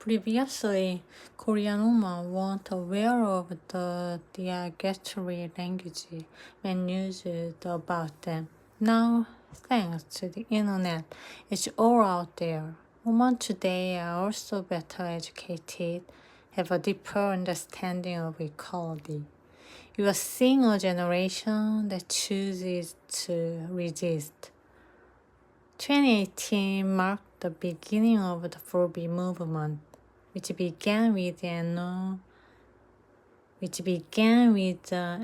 Previously, Korean women weren't aware of the derogatory language men used about them. Now, thanks to the internet, it's all out there. Women today are also better educated, have a deeper understanding of equality. You are seeing a generation that chooses to resist. 2018 marked the beginning of the 4B movement, which began with the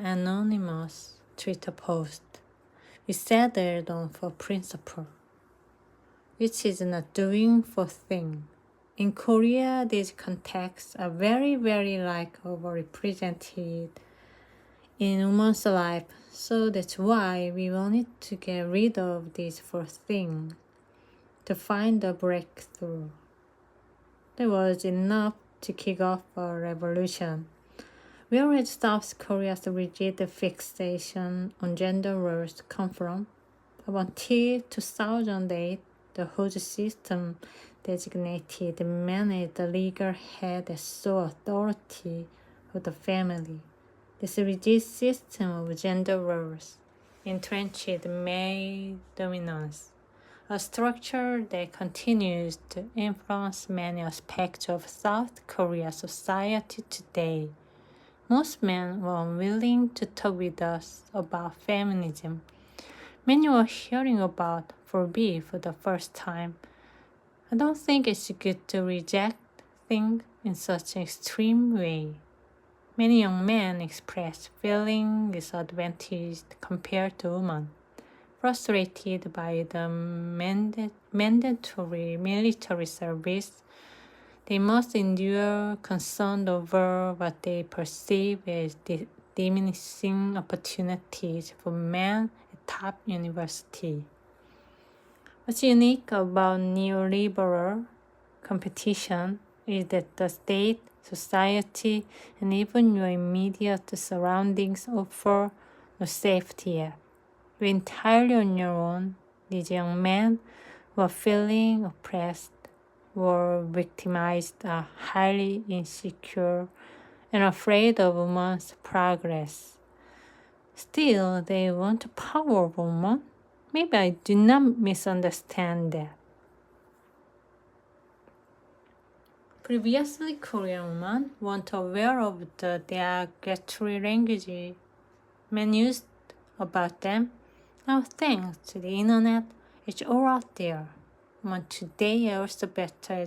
anonymous Twitter post. We settled on for principle, which is not doing for thing. In Korea, these contexts are very, very overrepresented in women's life, so that's why we wanted to get rid of this for thing, to find a breakthrough. That was enough to kick off a revolution. Where had South Korea's rigid fixation on gender roles come from? Up until 2008, the whose system designated men as the legal head and sole authority of the family. This rigid system of gender roles entrenched male dominance, a structure that continues to influence many aspects of South Korea's society today. Most men were unwilling to talk with us about feminism. Many were hearing about 4B for the first time. I don't think it's good to reject things in such an extreme way. Many young men express feeling disadvantaged compared to women, frustrated by the mandatory military service they must endure, concerned over what they perceive as diminishing opportunities for men at top university. What's unique about neoliberal competition is that the state, society, and even your immediate surroundings offer no safety yet. You're entirely on your own. These young men who are feeling oppressed or victimized are highly insecure and afraid of women's progress. Still, they want a powerful woman. Maybe I do not misunderstand that. Previously, Korean women weren't aware of the derogatory language men used about them. Now, thanks to the internet, it's all out there. Women today are also better